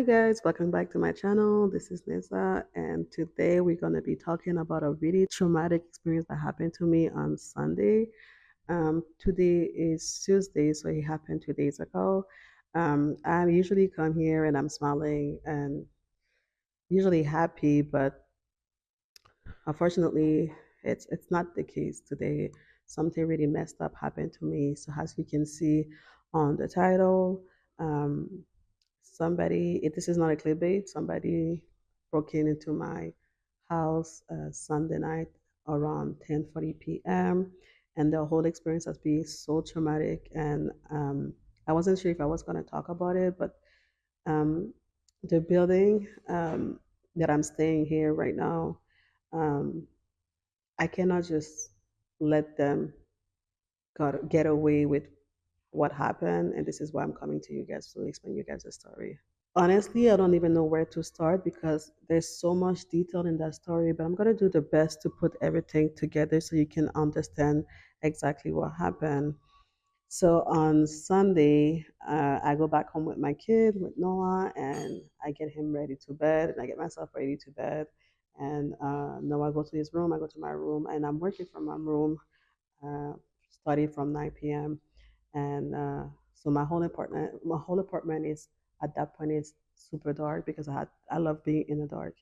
Hi guys, welcome back to my channel. This is Nisa, and today we're going to be talking about a really traumatic experience that happened to me on Sunday. Today is Tuesday, so it happened 2 days ago. I usually come here and I'm smiling and usually happy, but unfortunately, it's not the case today. Something really messed up happened to me. So as you can see on the title, um, this is not a clickbait. Somebody broke into my house Sunday night around 10:40 p.m. and the whole experience has been so traumatic. And I wasn't sure if I was going to talk about it, but um, the building that I'm staying here right now, um, I cannot just let them get away with what happened. And this is why I'm coming to you guys to explain you guys the story. Honestly, I don't even know where to start because there's so much detail in that story, but I'm going to do the best to put everything together so you can understand exactly what happened. So on Sunday, I go back home with my kid, with Noah, and I get him ready to bed, and I get myself ready to bed. And Noah goes to his room, I go to my room, and I'm working from my room, uh, starting from 9 p.m. And so my whole apartment is at that point is super dark because I love being in the dark.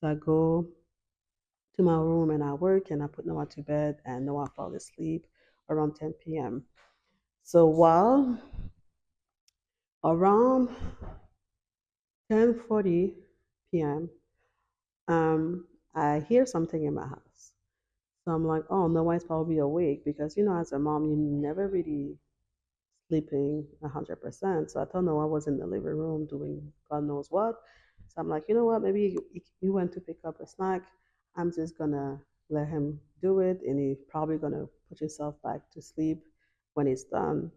So I go to my room and I work and I put Noah to bed and Noah fall asleep around 10 p.m. So while around 10:40 p.m., um, I hear something in my house. So I'm like, oh, Noah's probably awake because as a mom, you never really sleeping 100%. So I told Noah I was in the living room doing God knows what. So I'm like, you know what? Maybe he went to pick up a snack. I'm just gonna let him do it, and he's probably gonna put himself back to sleep when it's done.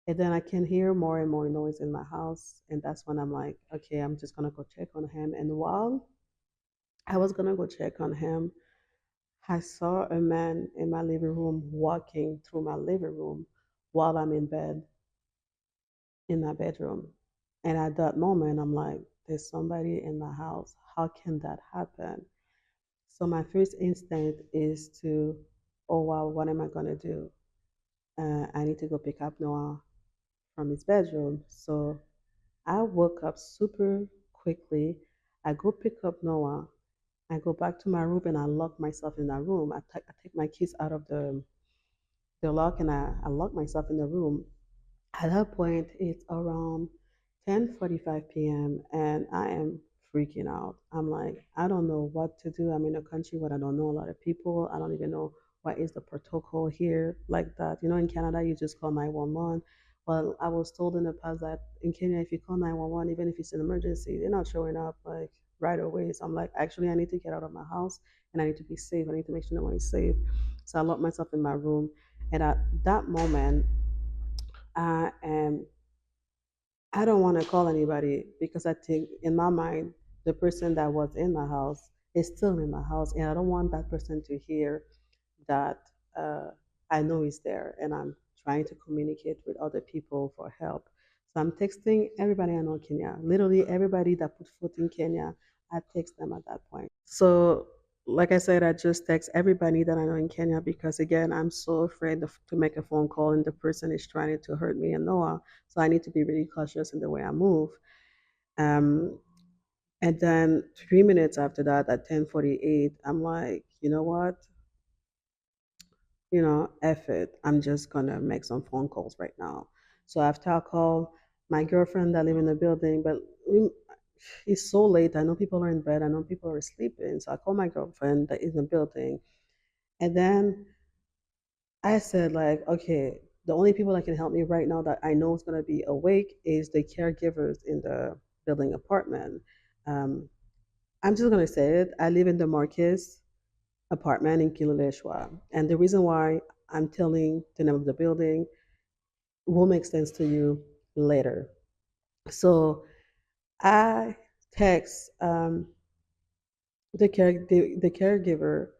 And then I can hear more and more noise in my house, and that's when I'm like, okay, I'm just gonna go check on him. And while I was gonna go check on him, I saw a man in my living room walking through my living room while I'm in bed in my bedroom. And at that moment, I'm like, there's somebody in my house. How can that happen? So my first instinct is to, oh wow, what am I gonna do? I need to go pick up Noah from his bedroom. So I woke up super quickly. I go pick up Noah. I go back to my room and I lock myself in that room. I take my keys out of the lock and I lock myself in the room. At that point, it's around 10:45 p.m. and I am freaking out. I'm like, I don't know what to do. I'm in a country where I don't know a lot of people. I don't even know what is the protocol here like that. In Canada, you just call 911. Well, I was told in the past that in Kenya, if you call 911, even if it's an emergency, they're not showing up like right away. So I'm like, actually, I need to get out of my house and I need to be safe. I need to make sure no one is safe. So I locked myself in my room. And at that moment, I am I don't want to call anybody because I think in my mind, the person that was in my house is still in my house, and I don't want that person to hear that I know is there and I'm trying to communicate with other people for help. So I'm texting everybody I know in Kenya, literally everybody that put foot in Kenya, I text them at that point. So, like I said, I just text everybody that I know in Kenya because, again, I'm so afraid to make a phone call and the person is trying to hurt me and Noah. So I need to be really cautious in the way I move. Um, and then 3 minutes after that, at 10:48, I'm like, you know what? F it. I'm just gonna make some phone calls right now. So after I call my girlfriend that live in the building, but it's so late. I know people are in bed. I know people are sleeping. So I call my girlfriend that is in the building, and then I said like, okay, the only people that can help me right now that I know is gonna be awake is the caregivers in the building apartment. Um, I'm just gonna say it. I live in the Marquis apartment in Kileleshwa. And the reason why I'm telling the name of the building will make sense to you later. So I text the caregiver,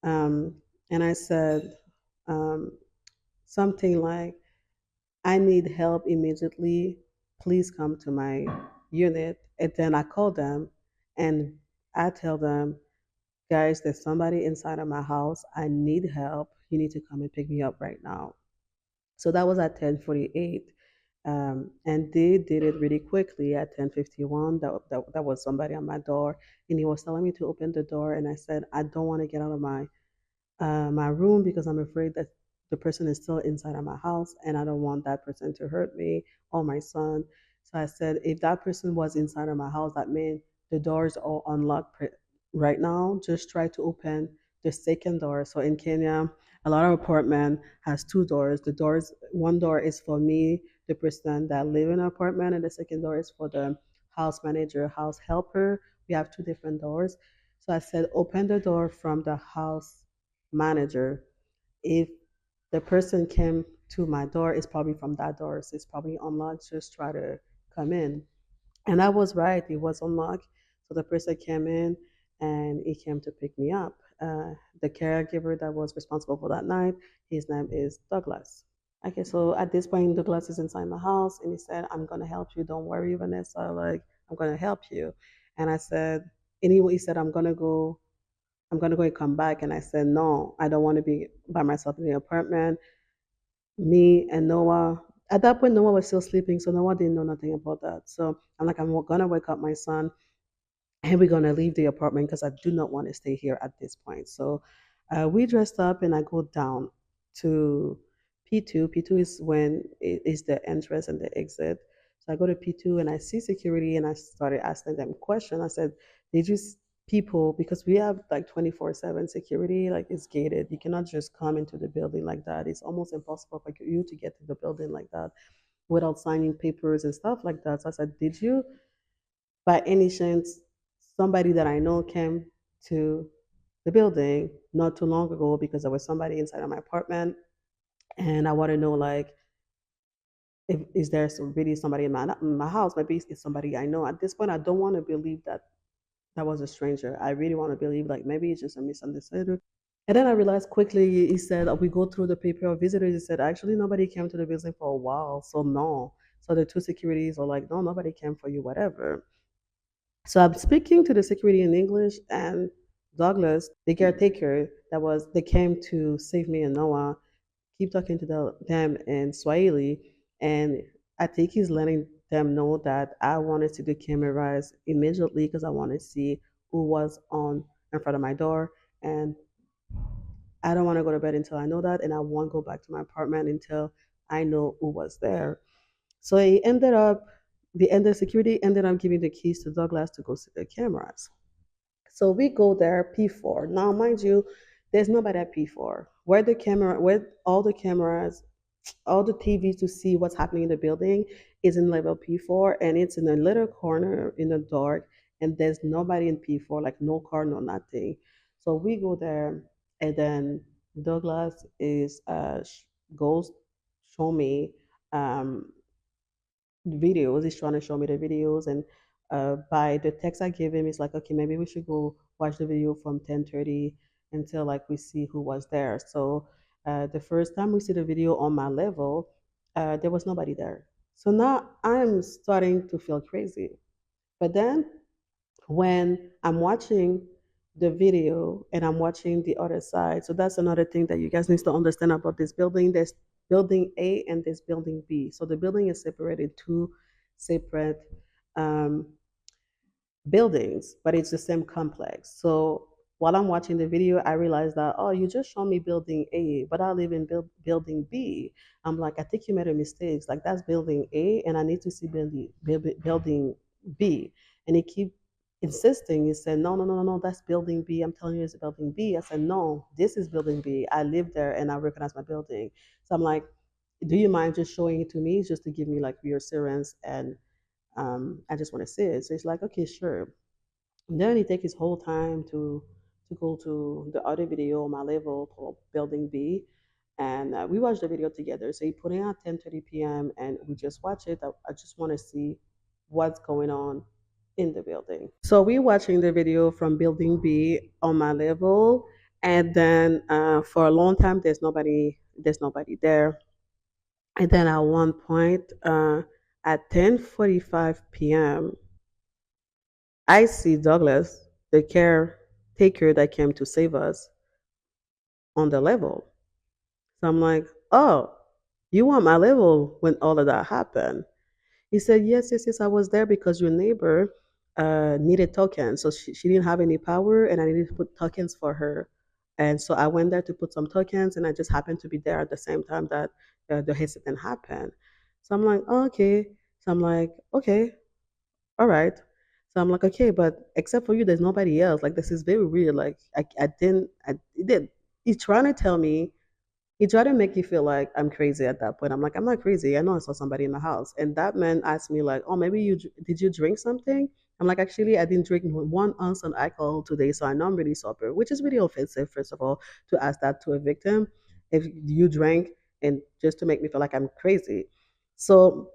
and I said um, something like, I need help immediately. Please come to my unit. And then I call them and I tell them, guys, there's somebody inside of my house. I need help. You need to come and pick me up right now. So that was at 10:48. And they did it really quickly at 10:51. That was somebody on my door, and he was telling me to open the door. And I said, I don't want to get out of my room because I'm afraid that the person is still inside of my house and I don't want that person to hurt me or my son. So I said, if that person was inside of my house, that means the doors are unlocked right now. Just try to open the second door. So in Kenya, a lot of apartment has two doors. The doors, one door is for me, the person that live in an apartment, and the second door is for the house manager, house helper. We have two different doors. So I said, open the door from the house manager. If the person came to my door, it's probably from that door. So it's probably unlocked. Just try to come in. And I was right. It was unlocked. So the person came in and he came to pick me up. The caregiver that was responsible for that night, his name is Douglas. Okay, so at this point, Douglas is inside my house and he said, I'm going to help you. Don't worry, Vanessa. Like, I'm going to help you. And I said, anyway, he said, I'm gonna go and come back. And I said, no, I don't want to be by myself in the apartment. Me and Noah. At that point, Noah was still sleeping, so Noah didn't know nothing about that. So I'm like, I'm gonna wake up my son and we're gonna leave the apartment because I do not want to stay here at this point. So we dressed up and I go down to P2. P2 is when it is the entrance and the exit. So I go to P2 and I see security and I started asking them questions. I said, "Did you people? Because we have like 24/7 security, like it's gated. You cannot just come into the building like that. It's almost impossible for you to get to the building like that without signing papers and stuff like that." So I said, "Did you?" By any chance, somebody that I know came to the building not too long ago because there was somebody inside of my apartment, and I want to know like if is there really somebody in my house? Maybe it's somebody I know. At this point, I don't want to believe that that was a stranger. I really want to believe like maybe it's just a misunderstanding. And then I realized quickly he said we go through the paper of visitors. He said actually nobody came to the building for a while, so no. So the two securities are like, no, nobody came for you, whatever. So I'm speaking to the security in English, and Douglas, the caretaker they came to save me and Noah, keep talking to them in Swahili, and I think he's letting them know that I wanted to do cameras immediately because I want to see who was on in front of my door, and I don't want to go to bed until I know that, and I won't go back to my apartment until I know who was there. So the security ended up giving the keys to Douglas to go see the cameras. So we go there, P4. Now, mind you, there's nobody at P4. Where all the cameras, all the TVs to see what's happening in the building is in level P4, and it's in a little corner in the dark, and there's nobody in P4, like no car, no nothing. So we go there, and then Douglas goes show me um, videos. He's trying to show me the videos, and by the text I gave him, he's like, okay, maybe we should go watch the video from 10:30 until like we see who was there. So the first time we see the video on my level, there was nobody there. So now I'm starting to feel crazy. But then when I'm watching the video and I'm watching the other side. So that's another thing that you guys need to understand about this building. There's building A and there's building B. So the building is separated two separate um, buildings, but it's the same complex. So while I'm watching the video, I realized that, oh, you just showed me building A, but I live in building B. I'm like, I think you made a mistake. Like that's building A, and I need to see building B. And he keep insisting. He said, no, no, no, no, no, that's building B. I'm telling you, it's building B. I said, no, this is building B. I live there, and I recognize my building. So I'm like, do you mind just showing it to me, just to give me like reassurance and I just want to see it. So he's like, okay, sure. And then he take his whole time to go to the other video on my level called Building B, and we watched the video together. So he put it at 10:30 p.m. and we just watch it. I just want to see what's going on in the building. So we're watching the video from Building B on my level, and then for a long time there's nobody there. And then at one point, At 10:45 p.m., I see Douglas, the caretaker that came to save us, on the level. So I'm like, oh, you want my level when all of that happened? He said, yes, yes, yes, I was there because your neighbor needed tokens. So she didn't have any power and I needed to put tokens for her. And so I went there to put some tokens and I just happened to be there at the same time that the incident happened. So I'm like, oh, okay. So I'm like, okay, all right. So I'm like, okay, but except for you, there's nobody else. Like, this is very weird. Like, he did. He's trying to tell me he tried to make you feel like I'm crazy at that point. I'm like, I'm not crazy. I know I saw somebody in my house. And that man asked me like, oh, maybe did you drink something? I'm like, actually, I didn't drink 1 ounce of alcohol today, so I know I'm really sober, which is really offensive, first of all, to ask that to a victim. If you drank and just to make me feel like I'm crazy. So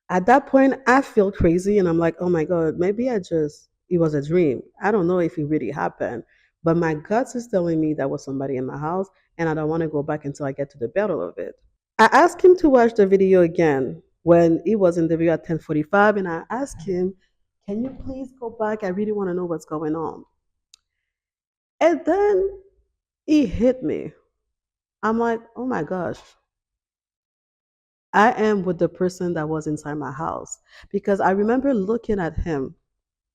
at that point, I feel crazy and I'm like, oh my God, maybe it was a dream. I don't know if it really happened. But my guts is telling me that was somebody in my house and I don't want to go back until I get to the bottom of it. I asked him to watch the video again when he was in the video at 10:45 and I asked him, can you please go back? I really want to know what's going on. And then he hit me. I'm like, oh my gosh, I am with the person that was inside my house because I remember looking at him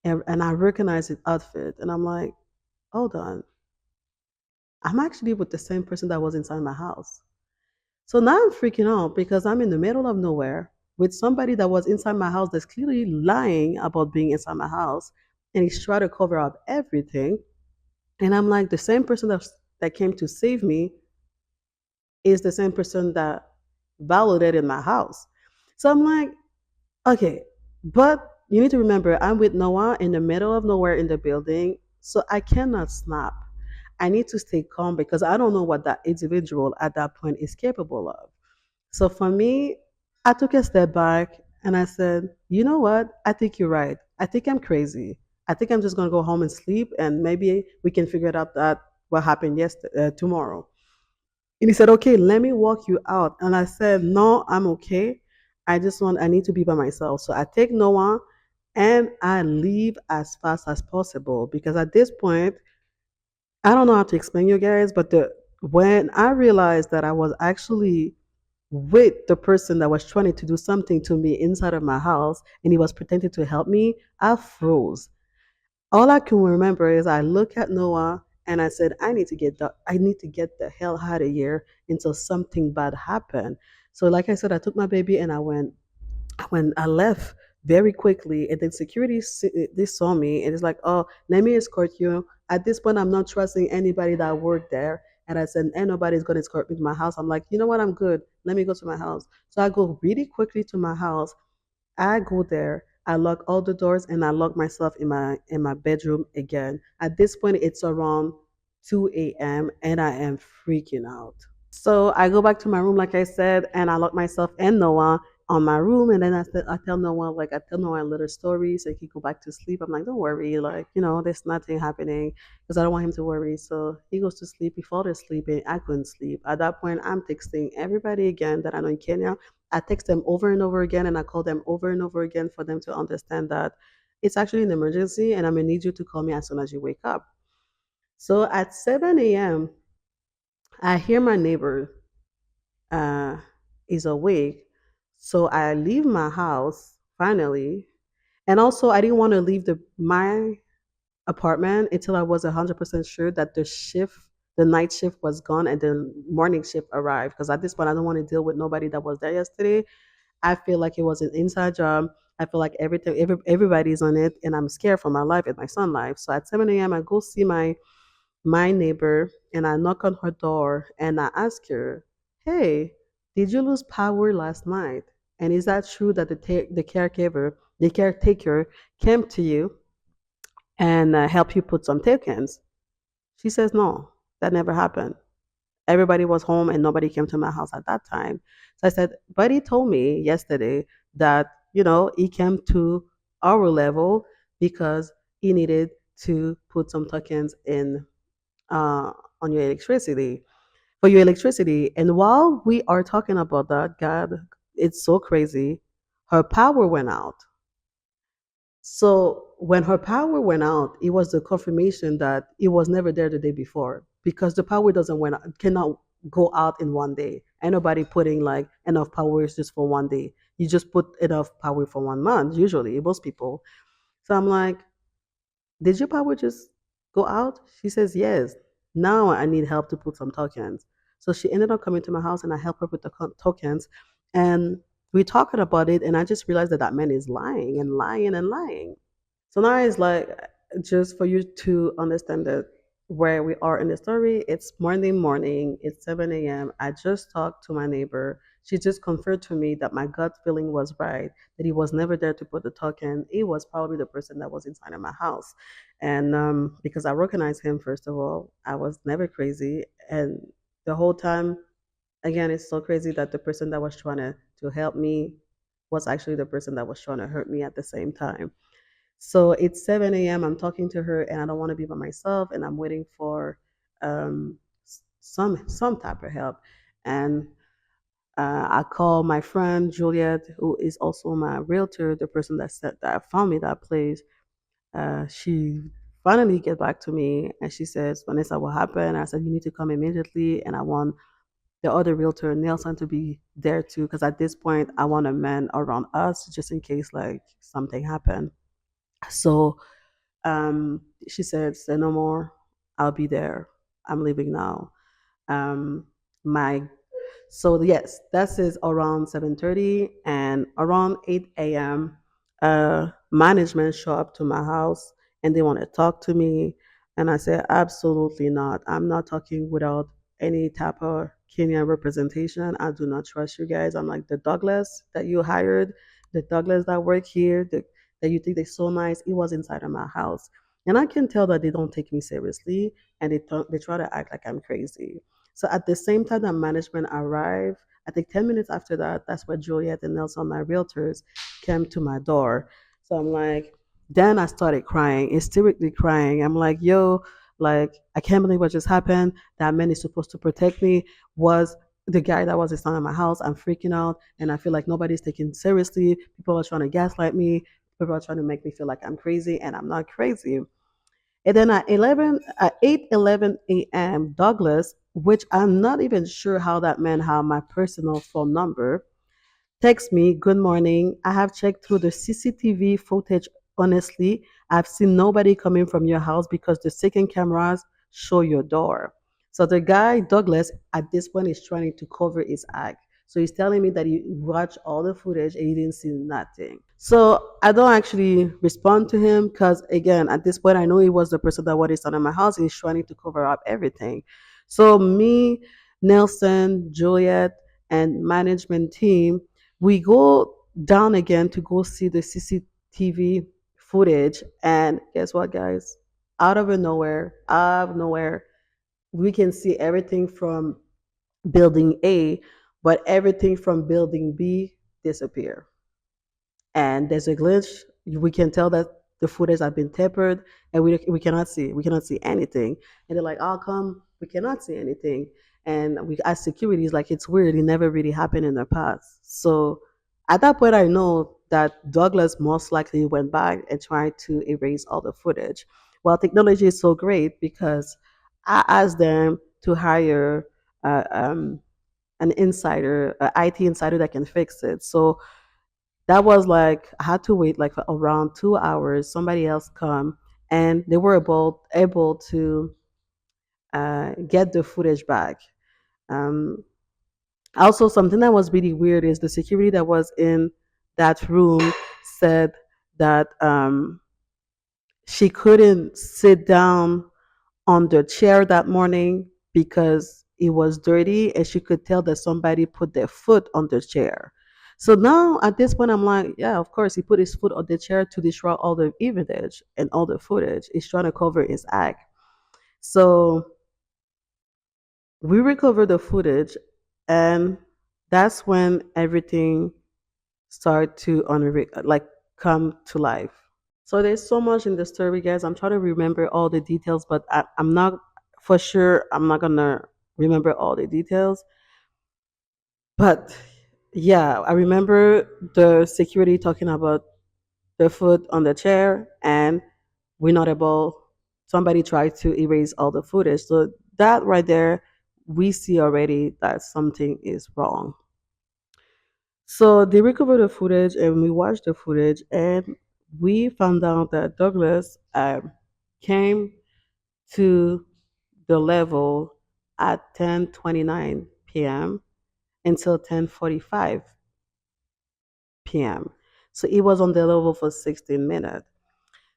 and I recognize his outfit, and I'm like, hold on, I'm actually with the same person that was inside my house. So now I'm freaking out because I'm in the middle of nowhere with somebody that was inside my house that's clearly lying about being inside my house, and he's trying to cover up everything. And I'm like, the same person that came to save me is the same person that violated in my house. So I'm like, okay, but you need to remember, I'm with Noah in the middle of nowhere in the building, so I cannot snap. I need to stay calm because I don't know what that individual at that point is capable of. So for me, I took a step back and I said, you know what? I think you're right. I think I'm crazy. I think I'm just going to go home and sleep and maybe we can figure it out that what happened yesterday, tomorrow. And he said, okay, let me walk you out. And I said, no, I'm okay. I need to be by myself. So I take Noah and I leave as fast as possible because at this point, I don't know how to explain you guys, but when I realized that I was actually with the person that was trying to do something to me inside of my house and he was pretending to help me, I froze. All I can remember is I looked at Noah and I said, I need to get the hell out of here until something bad happened. So like I said, I took my baby and when I left very quickly, and then they saw me and it's like, oh, let me escort you. At this point, I'm not trusting anybody that worked there. And I said, ain't nobody's gonna escort me to my house. I'm like, you know what, I'm good. Let me go to my house. So I go really quickly to my house. I go there, I lock all the doors, and I lock myself in my bedroom again. At this point, it's around 2 a.m. and I am freaking out. So I go back to my room, like I said, and I lock myself and Noah on my room. And then I tell Noah, I tell Noah a little story so he can go back to sleep. I'm like, don't worry, like, there's nothing happening because I don't want him to worry. So he goes to sleep. He falls asleep, and I couldn't sleep. At that point, I'm texting everybody again that I know in Kenya. I text them over and over again, and I call them over and over again for them to understand that it's actually an emergency, and I'm gonna need you to call me as soon as you wake up. So at 7 a.m., I hear my neighbor uh, is awake. So I leave my house finally. And also, I didn't want to leave my apartment until I was 100% sure that the night shift was gone and the morning shift arrived. Because at this point, I don't want to deal with nobody that was there yesterday. I feel like it was an inside job. I feel like everybody's on it, and I'm scared for my life and my son's life. So at 7 a.m., I go see my neighbor and I knock on her door and I ask her, "Hey, did you lose power last night? And is that true that the caretaker came to you and helped you put some tokens?" She says, "No, that never happened. Everybody was home and nobody came to my house at that time." So I said, "But he told me yesterday that, he came to our level because he needed to put some tokens in uh, on your electricity for your electricity." And while we are talking about that, God, it's so crazy. her power went out. So when her power went out, it was the confirmation that it was never there the day before, because the power doesn't went cannot go out in one day. Ain't nobody putting like enough power just for one day. You just put enough power for 1 month, usually, most people. So I'm like, did your power just go out? She says, yes. Now I need help to put some tokens. So she ended up coming to my house and I helped her with the tokens. And we talked about it. And I just realized that that man is lying and lying and lying. So now it's like, just for you to understand that where we are in the story, it's Monday morning, it's 7 a.m. I just talked to my neighbor. She just confirmed to me that my gut feeling was right, that he was never there to put the token. He was probably the person that was inside of my house. And because I recognized him, first of all, I was never crazy. And the whole time, again, it's so crazy that the person that was trying to help me was actually the person that was trying to hurt me at the same time. So it's 7 a.m. I'm talking to her, and I don't want to be by myself, and I'm waiting for some type of help. And I call my friend Juliet, who is also my realtor, the person that said that found me that place. She finally get back to me, and she says, "Vanessa, what happened?" I said, "You need to come immediately, and I want the other realtor, Nelson, to be there too, because at this point, I want a man around us just in case like something happened." So she said, "Say no more. I'll be there. I'm leaving now." Um, my so yes, that is around 7:30, and around 8 a.m. Management show up to my house and they want to talk to me, and I said, absolutely not. I'm not talking without any type of Kenyan representation. I do not trust you guys. I'm like, the Douglas that you hired, the Douglas that work here, that you think they're so nice, it was inside of my house. And I can tell that they don't take me seriously, and they try to act like I'm crazy. So at the same time that management arrived, I think 10 minutes after that, that's where Juliet and Nelson, my realtors, came to my door. So I'm like, then I started crying, hysterically crying. I'm like, yo, like, I can't believe what just happened. That man is supposed to protect me was the guy that was inside of my house. I'm freaking out, and I feel like nobody's taking seriously. People are trying to gaslight me. People are trying to make me feel like I'm crazy, and I'm not crazy. And then at 8:11 a.m., Douglas, which I'm not even sure how that man had my personal phone number, texts me, "Good morning. I have checked through the CCTV footage. Honestly, I've seen nobody coming from your house because the second cameras show your door." So the guy, Douglas, at this point is trying to cover his act. So he's telling me that he watched all the footage and he didn't see nothing. So I don't actually respond to him because, again, at this point, I know he was the person that was in my house and he's trying to cover up everything. So me, Nelson, Juliet, and management team, we go down again to go see the CCTV footage. And guess what, guys? Out of nowhere, we can see everything from building A, but everything from building B disappear. And there's a glitch. We can tell that the footage has been tempered, and we cannot see anything. And they're like, "How come we cannot see anything?" And we as security is like, it's weird. It never really happened in the past. So at that point, I know that Douglas most likely went back and tried to erase all the footage. Well, technology is so great because I asked them to hire uh, um, an insider, an IT insider that can fix it. So that was like I had to wait like for around 2 hours. Somebody else come, and they were able to get the footage back. Um, Also, something that was really weird is the security that was in that room said that she couldn't sit down on the chair that morning because it was dirty and she could tell that somebody put their foot on the chair. So now at this point, I'm like, yeah, of course, he put his foot on the chair to destroy all the evidence and all the footage. He's trying to cover his act. So we recovered the footage, and that's when everything started to like come to life. So there's so much in the story, guys. I'm trying to remember all the details, but I'm not for sure. I'm not gonna remember all the details. But Yeah, I remember the security talking about the foot on the chair, and we're not able. Somebody tried to erase all the footage, so that right there, we see already that something is wrong. So they recovered the footage, and we watched the footage, and we found out that Douglas came to the level at 10:29 p.m. until 10:45 p.m. So he was on the level for 16 minutes.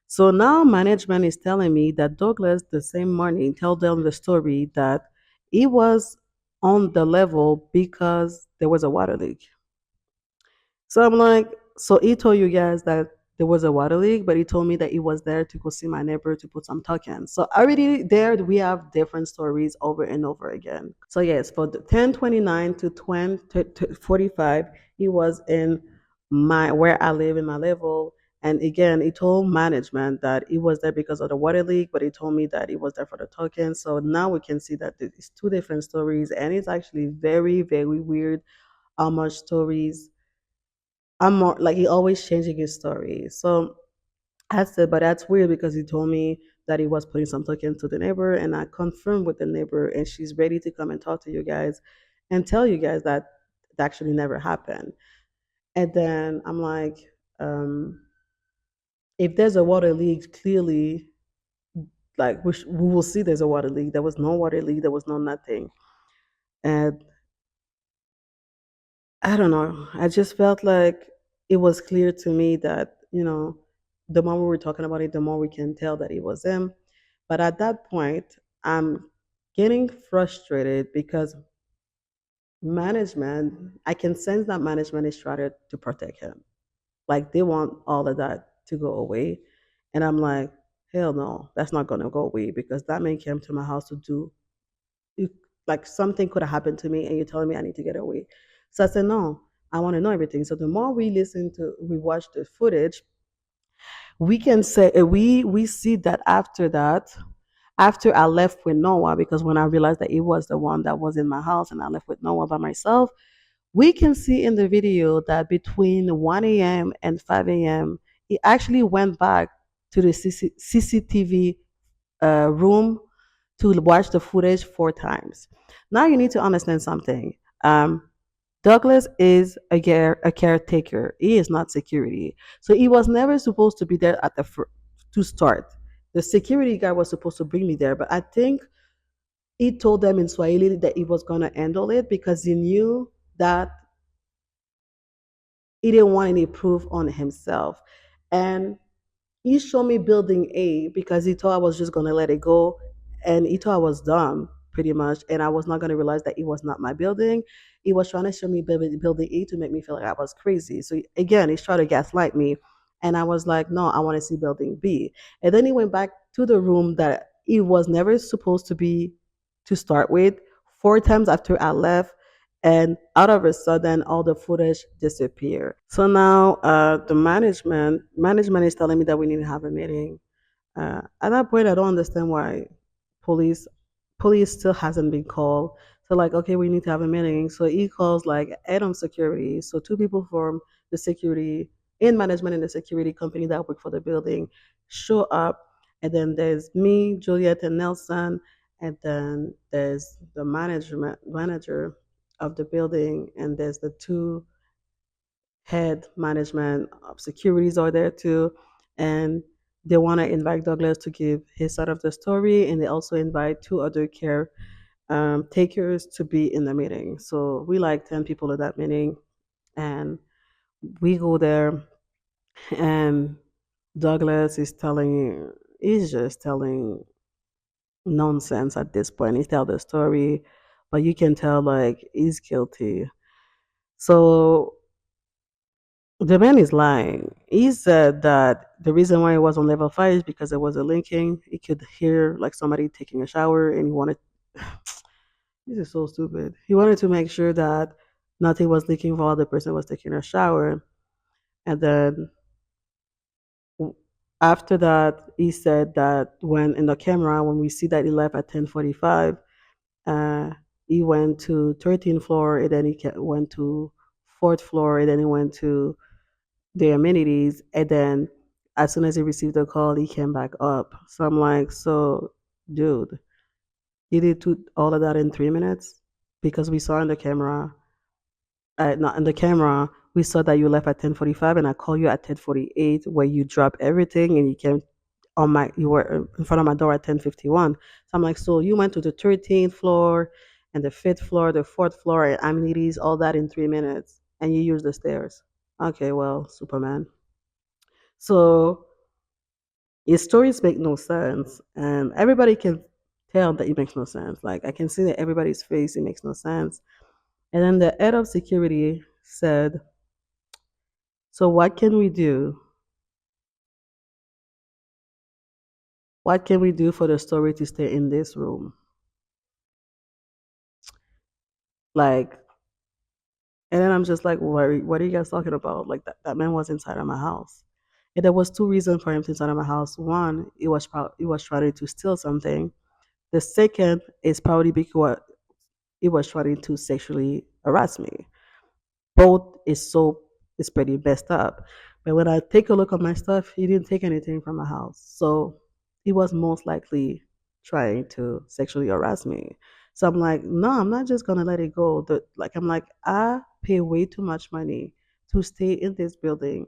So now management is telling me that Douglas the same morning told them the story that he was on the level because there was a water leak. So I'm like, so he told you guys that there was a water leak, but he told me that he was there to go see my neighbor to put some tuck in. So already there we have different stories over and over again. So yes, for the 10:29 to 20:45, he was in my where I live in my level. And again, he told management that he was there because of the water leak, but he told me that he was there for the token. So now we can see that it's two different stories, and it's actually very, very weird how much stories I'm more like he always changing his story. So I said, but that's weird because he told me that he was putting some token to the neighbor, and I confirmed with the neighbor, and she's ready to come and talk to you guys and tell you guys that it actually never happened. And then I'm like, um, if there's a water leak, clearly, like we will see there's a water leak. There was no water leak. There was no nothing. And I don't know. I just felt like it was clear to me that, the more we were talking about it, the more we can tell that it was him. But at that point, I'm getting frustrated because I can sense that management is trying to protect him. Like they want all of that to go away. And I'm like, hell no, that's not going to go away because that man came to my house to do you, like something could have happened to me and you're telling me I need to get away. So I said, no, I want to know everything. So the more we watch the footage, we can say we see that after I left with Noah, because when I realized that he was the one that was in my house and I left with Noah by myself, we can see in the video that between 1 a.m. and 5 a.m., he actually went back to the CCTV room to watch the footage 4 times. Now you need to understand something. Um, Douglas is a caretaker. He is not security. So he was never supposed to be there to start. The security guy was supposed to bring me there, but I think he told them in Swahili that he was going to handle it because he knew that he didn't want any proof on himself. And he showed me building A because he thought I was just gonna let it go, and he thought I was dumb pretty much, and I was not gonna realize that it was not my building. He was trying to show me building A to make me feel like I was crazy. So again, he's trying to gaslight me, and I was like, no, I want to see building B. And then he went back to the room that he was never supposed to be to start with. 4 times after I left, and out of a sudden all the footage disappeared. So now the management is telling me that we need to have a meeting. At that point I don't understand why police police still hasn't been called. So like, okay, we need to have a meeting. So he calls like head on security, so two people from the security in management in the security company that work for the building show up. And then there's me, Juliet, and Nelson, and then there's the management manager of the building, and there's the two head management of securities are there too. And they want to invite Douglas to give his side of the story, and they also invite two other care takers to be in the meeting. So we like 10 people at that meeting, and we go there, and Douglas is he's just telling nonsense at this point. He tell the story, but you can tell like he's guilty. So the man is lying. He said that the reason why he was on level 5 is because there was a linking. He could hear like somebody taking a shower, and he wanted. This is so stupid. He wanted to make sure that nothing was leaking while the person was taking a shower. And then after that, he said that when in the camera, when we see that he left at 10:45, uh, he went to 13th floor, and then went to fourth floor, and then he went to the amenities, and then as soon as he received the call, he came back up. So I'm like, so, dude, you did all of that in 3 minutes because we saw in the camera, not in the camera, we saw that you left at 10:45, and I called you at 10:48, where you dropped everything and you came you were in front of my door at 10:51. So I'm like, so you went to the 13th floor and the fifth floor, the fourth floor, and amenities, all that in 3 minutes, and you used the stairs. Okay, well, Superman. So his stories make no sense, and everybody can tell that it makes no sense. Like I can see that everybody's face, it makes no sense. And then the head of security said, "So what can we do? What can we do for the story to stay in this room?" Like, and then I'm just like, what are you guys talking about? Like that man was inside of my house. And there was two reasons for him to inside of my house. One, he was trying to steal something. The second is probably because he was trying to sexually harass me. Both is pretty messed up. But when I take a look at my stuff, he didn't take anything from my house. So he was most likely trying to sexually harass me. So I'm like, no, I'm not just gonna let it go. I'm like, I pay way too much money to stay in this building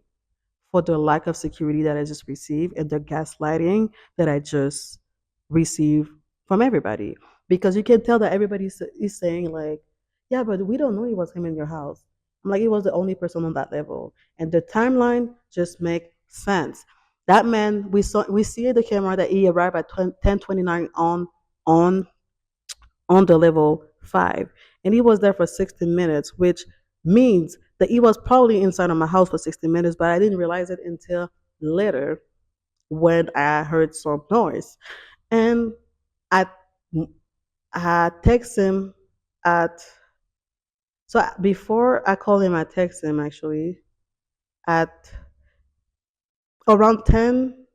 for the lack of security that I just received and the gaslighting that I just received from everybody. Because you can tell that everybody is saying like, yeah, but we don't know it was him in your house. I'm like, he was the only person on that level, and the timeline just make sense. That man, we see in the camera that he arrived at 10:29 on on the level 5, and he was there for 16 minutes, which means that he was probably inside of my house for 16 minutes, but I didn't realize it until later when I heard some noise. And I I text him at before I call him, I text him actually at around 10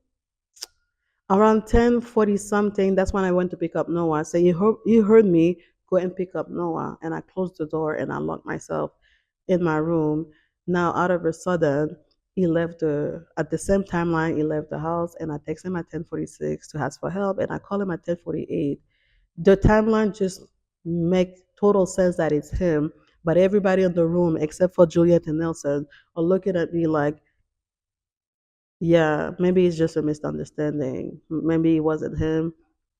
around 10:40 something. That's when I went to pick up Noah. So you heard me go and pick up Noah, and I closed the door and I locked myself in my room. Now out of a sudden, he left the at the same timeline he left the house, and I text him at 10:46 to ask for help, and I call him at 10:48. The timeline just make total sense that it's him, but everybody in the room except for Juliet and Nelson are looking at me like, yeah, maybe it's just a misunderstanding. Maybe it wasn't him.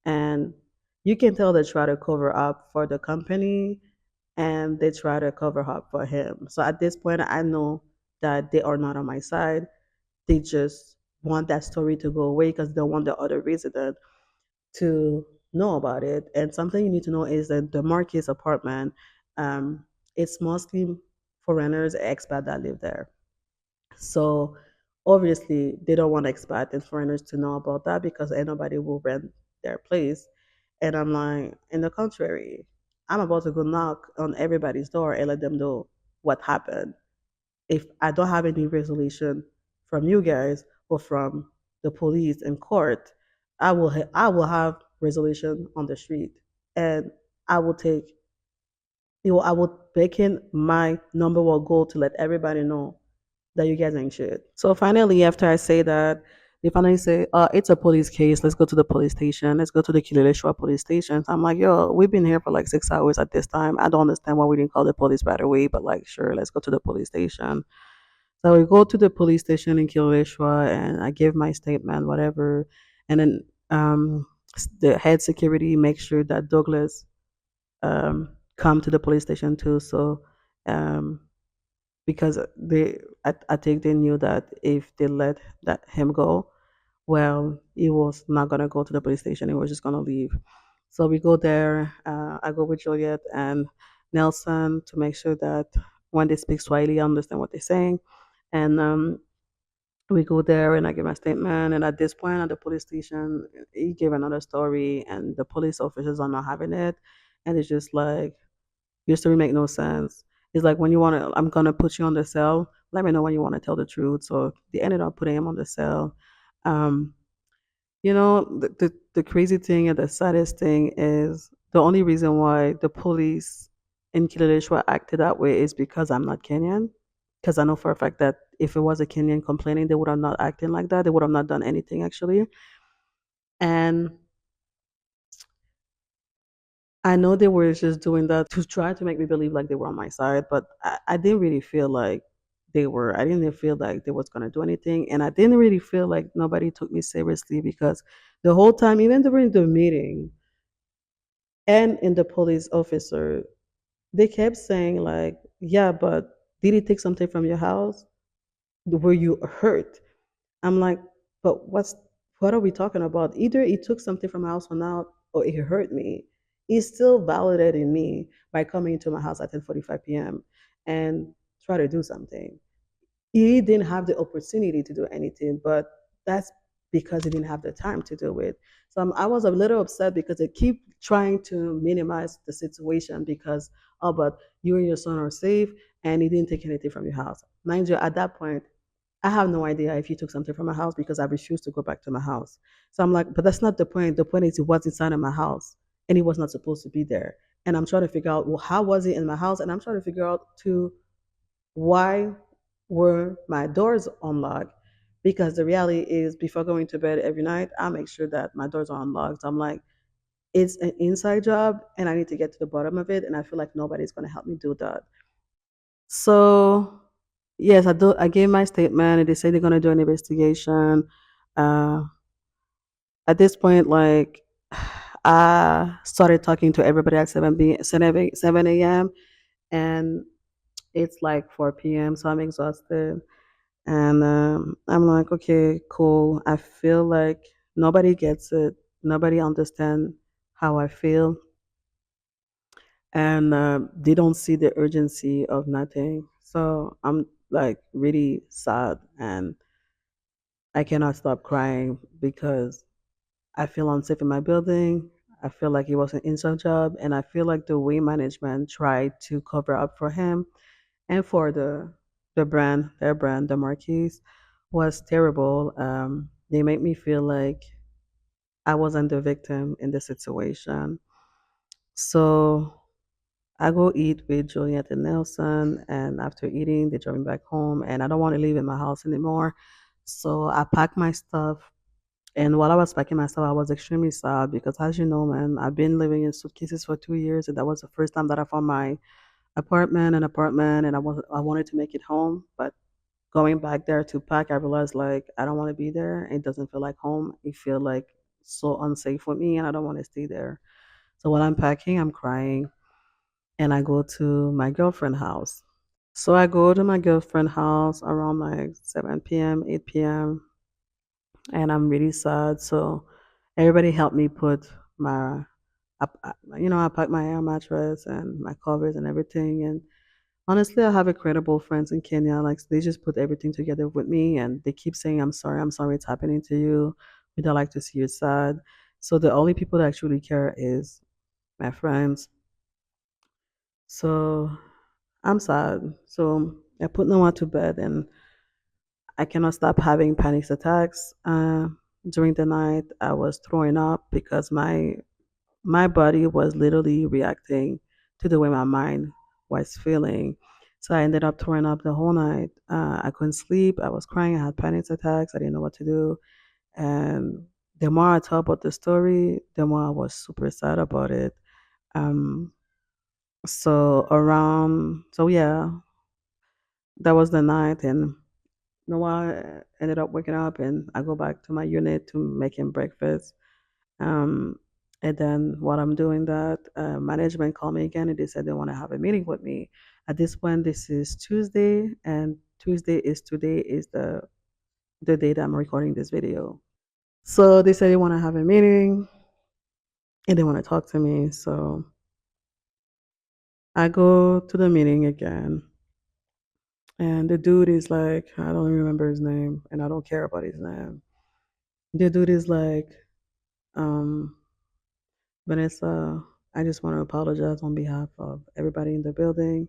And you can tell they try to cover up for the company and they try to cover up for him. So at this point, I know that they are not on my side. They just want that story to go away because they want the other resident to know about it. And something you need to know is that the Marquis apartment, um, it's mostly foreigners, expats that live there. So obviously they don't want expats and foreigners to know about that because anybody will rent their place. And I'm like, in the contrary, I'm about to go knock on everybody's door and let them know what happened. If I don't have any resolution from you guys or from the police and court, I will have resolution on the street, and I will take I will make it my number one goal to let everybody know that you guys ain't shit. So finally, after I say that, they finally say, it's a police case. Let's go to the police station. Let's go to the Kileleshwa police station. So I'm like, yo, we've been here for like 6 hours at this time. I don't understand why we didn't call the police right away, but like, sure, let's go to the police station. So we go to the police station in Kileleshwa and I give my statement, whatever. And then the head security makes sure that Douglas come to the police station too. So um, because I think they knew that if they let him go, well, he was not gonna go to the police station. He was just gonna leave. So we go there. I go with Juliet and Nelson to make sure that when they speak Swahili, I understand what they're saying. And we go there, and I give my statement. And at this point, at the police station, he gave another story, and the police officers are not having it. And it's just like, your story make no sense. It's like, when you want to, I'm gonna put you on the cell. Let me know when you want to tell the truth. So they ended up putting him on the cell. Um, the crazy thing and the saddest thing is the only reason why the police in Kileleshwa acted that way is because I'm not Kenyan. Because I know for a fact that if it was a Kenyan complaining, they would have not acted like that. They would have not done anything actually. And I know they were just doing that to try to make me believe like they were on my side, but I didn't really feel like they were. I didn't feel like they was gonna do anything, and I didn't really feel like nobody took me seriously because the whole time, even during the meeting and in the police officer, they kept saying like, "Yeah, but did he take something from your house? Were you hurt?" I'm like, but what are we talking about? Either he took something from my house or not, or he hurt me. He's still validating me by coming into my house at 10:45 p.m. and try to do something. He didn't have the opportunity to do anything, but that's because he didn't have the time to do it. So I was a little upset because they keep trying to minimize the situation because, oh, but you and your son are safe and he didn't take anything from your house. Mind you, at that point, I have no idea if he took something from my house because I refused to go back to my house. So I'm like, but that's not the point. The point is he was inside of my house and he was not supposed to be there. And I'm trying to figure out, well, how was he in my house? And I'm trying to figure out too, why were my doors unlocked? Because the reality is before going to bed every night, I make sure that my doors are unlocked. So I'm like, it's an inside job and I need to get to the bottom of it. And I feel like nobody's going to help me do that. So yes, I gave my statement and they say they're gonna do an investigation. Uh at this point, like I started talking to everybody at 7 a.m. and it's like 4 p.m. So I'm exhausted. And I'm like, okay, cool. I feel like nobody gets it. Nobody understands how I feel. And they don't see the urgency of nothing. So I'm like really sad and I cannot stop crying because I feel unsafe in my building. I feel like it was an inside job, and I feel like the way management tried to cover up for him and for their brand, the Marquis, was terrible. They make me feel like I wasn't the victim in the situation. So I go eat with Juliet and Nelson, and after eating, they drive me back home, and I don't want to live in my house anymore. So I pack my stuff, and while I was packing my stuff, I was extremely sad because, as you know, man, I've been living in suitcases for 2 years, and that was the first time that I found my apartment, and I wanted to make it home, but going back there to pack, I realized like I don't want to be there. It doesn't feel like home. It feel like so unsafe for me, and I don't want to stay there. So while I'm packing, I'm crying and I go to my girlfriend's house. So I go to my girlfriend's house around like 7 p.m., 8 p.m., and I'm really sad. So everybody helped me put my, I packed my air mattress and my covers and everything. And honestly, I have incredible friends in Kenya. Like they just put everything together with me, and they keep saying, I'm sorry, it's happening to you. We don't like to see you sad." So the only people that actually care is my friends. So I'm sad. So I put Noah to bed, and I cannot stop having panic attacks. During the night, I was throwing up because my body was literally reacting to the way my mind was feeling. So I ended up throwing up the whole night. I couldn't sleep. I was crying. I had panic attacks. I didn't know what to do. And the more I talk about the story, the more I was super sad about it. Um, so yeah, that was the night, and Noah ended up waking up, and I go back to my unit to make him breakfast. Um, and then while I'm doing that, management called me again, and they said they want to have a meeting with me. At this point, this is Tuesday, and today is the day that I'm recording this video. So they said they want to have a meeting and they want to talk to me. So I go to the meeting again, and the dude is like, I don't even remember his name, and I don't care about his name. The dude is like, um, Vanessa, I just want to apologize on behalf of everybody in the building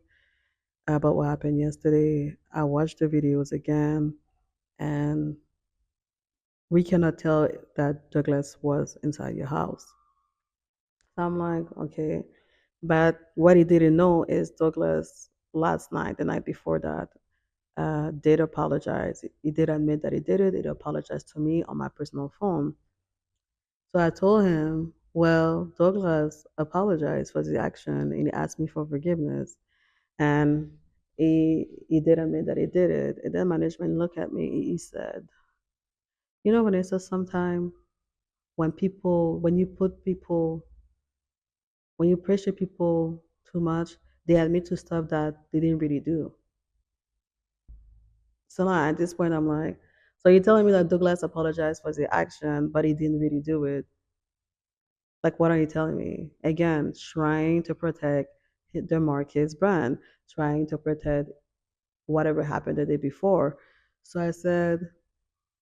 about what happened yesterday. I watched the videos again, and we cannot tell that Douglas was inside your house. So I'm like, okay. But what he didn't know is Douglas last night, the night before that, did apologize. He did admit that he did it. He apologized to me on my personal phone. So I told him, well, Douglas apologized for the action and he asked me for forgiveness. And he did admit that he did it. And then management looked at me. He said, you know, when it says sometime when you put people, when you pressure people too much, they admit to stuff that they didn't really do. So now at this point, I'm like, so you're telling me that Douglas apologized for the action, but he didn't really do it? Like, what are you telling me? Again, trying to protect the Marquis brand, trying to protect whatever happened the day before. So I said,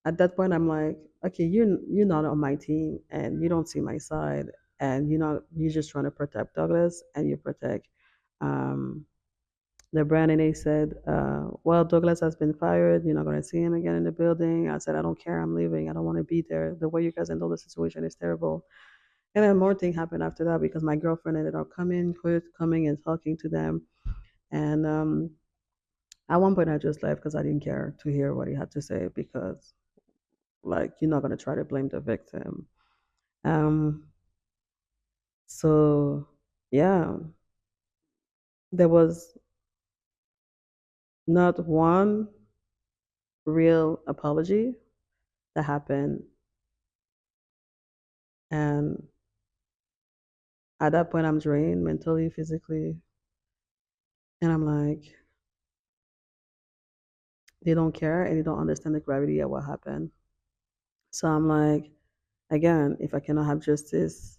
at that point, I'm like, okay, you're not on my team, and you don't see my side, and you're just trying to protect Douglas, and you protect um, the brand. And they said, well, Douglas has been fired. You're not going to see him again in the building. I said, I don't care. I'm leaving. I don't want to be there. The way you guys handle the situation is terrible. And then more thing happened after that because my girlfriend ended up coming and talking to them. And at one point, I just left because I didn't care to hear what he had to say because, like, you're not gonna try to blame the victim. Um, so yeah, there was not one real apology that happened, and at that point, I'm drained mentally, physically, and I'm like, they don't care and they don't understand the gravity of what happened. So I'm like, again, if I cannot have justice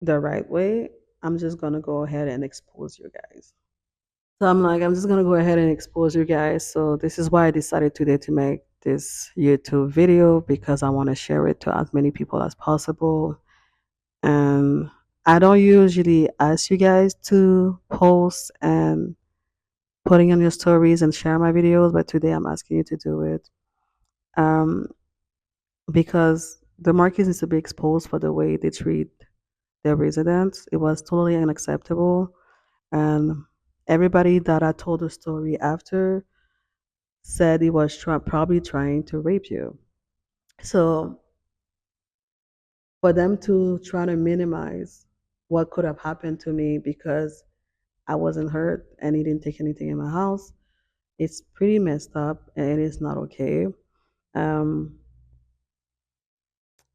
the right way, I'm just gonna go ahead and expose you guys. So I'm like, I'm just gonna go ahead and expose you guys. So this is why I decided today to make this YouTube video because I want to share it to as many people as possible. And I don't usually ask you guys to post and putting on your stories and share my videos, but today I'm asking you to do it. Um, because the market needs to be exposed for the way they treat their residents. It was totally unacceptable. And everybody that I told the story after said he was probably trying to rape you. So for them to try to minimize what could have happened to me because I wasn't hurt and he didn't take anything in my house, it's pretty messed up and it is not okay. Um,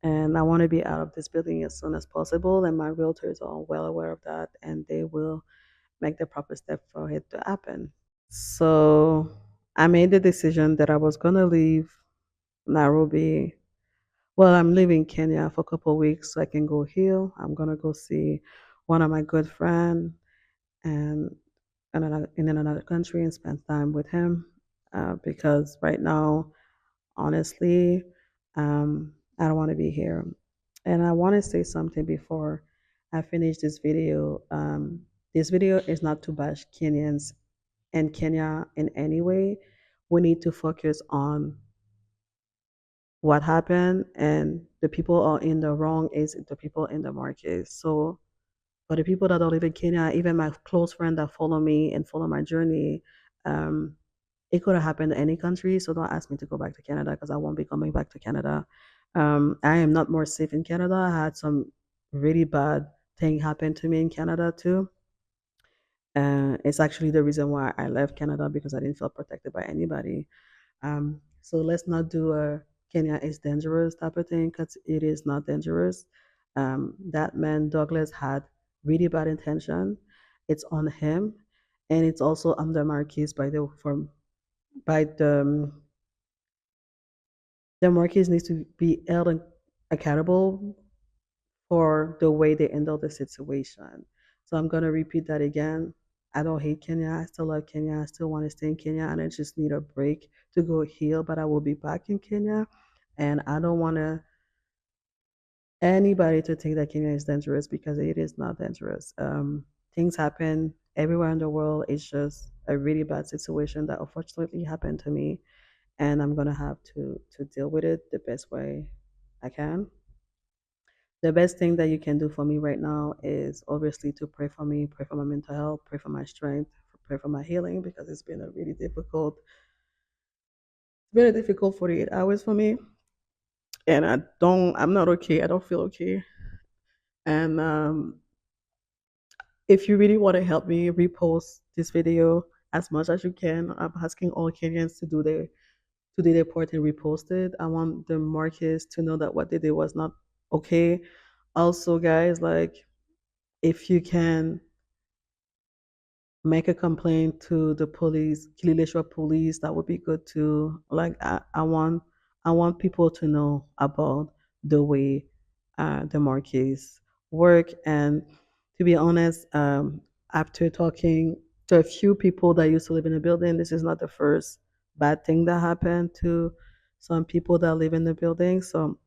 and I want to be out of this building as soon as possible. And my realtors are well aware of that and they will make the proper step for it to happen. So I made the decision that I was going to leave Nairobi. Well, I'm leaving Kenya for a couple of weeks so I can go heal. I'm going to go see one of my good friends and in another country and spend time with him because right now, honestly, I don't want to be here. And I want to say something before I finish this video. This video is not to bash Kenyans and Kenya in any way. We need to focus on what happened and the people are in the wrong is the people in the market. So for the people that don't live in Kenya, even my close friend that follow me and follow my journey, um, it could have happened in any country. So don't ask me to go back to Canada because I won't be coming back to Canada. I am not more safe in Canada. I had some really bad thing happen to me in Canada too. It's actually the reason why I left Canada because I didn't feel protected by anybody. So let's not do a Kenya is dangerous type of thing because it is not dangerous. That man Douglas had really bad intention. It's on him, and it's also on the Marquis by the Marquis needs to be held accountable for the way they handle the situation. So I'm gonna repeat that again. I don't hate Kenya. I still love Kenya. I still want to stay in Kenya, and I just need a break to go heal. But I will be back in Kenya, and I don't want anybody to think that Kenya is dangerous because it is not dangerous. Things happen everywhere in the world. It's just a really bad situation that unfortunately happened to me, and I'm gonna have to deal with it the best way I can. The best thing that you can do for me right now is obviously to pray for me, pray for my mental health, pray for my strength, pray for my healing because it's been a difficult 48 hours for me. And I'm not okay. I don't feel okay. And if you really want to help me repost this video as much as you can, I'm asking all Kenyans to do their part and repost it. I want the Marquis to know that what they did was not okay. Also, guys, like if you can make a complaint to the police, Kileleshwa police, that would be good too. Like I want people to know about the way the Marquis work. And to be honest, after talking to a few people that used to live in the building, this is not the first bad thing that happened to some people that live in the building. So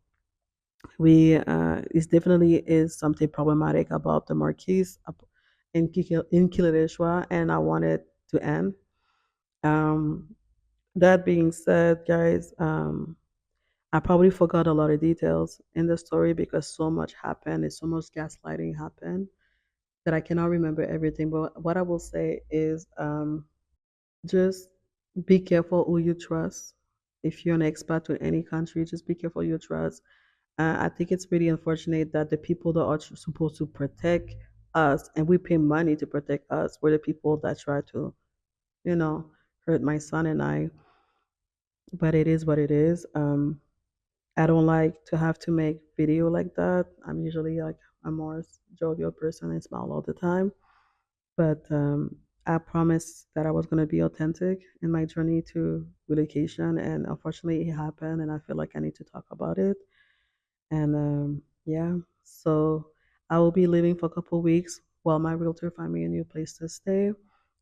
we it definitely is something problematic about the Marquis in Kileleshwa, and I want it to end. Um, that being said, guys, I probably forgot a lot of details in the story because so much happened and so much gaslighting happened that I cannot remember everything. But what I will say is just be careful who you trust. If you're an expat to any country, just be careful who you trust. I think it's really unfortunate that the people that are supposed to protect us and we pay money to protect us were the people that try to, you know, hurt my son and I. But it is what it is. I don't like to have to make video like that. I'm usually like a more jovial person and smile all the time. But I promised that I was going to be authentic in my journey to relocation, and unfortunately, it happened. And I feel like I need to talk about it. And yeah, so I will be leaving for a couple of weeks while my realtor find me a new place to stay.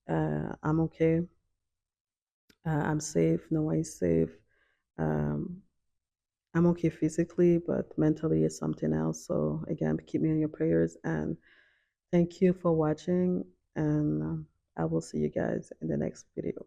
I'm okay. I'm safe. No one is safe. Um, I'm okay physically, but mentally it's something else. So again, keep me in your prayers and thank you for watching. And I will see you guys in the next video.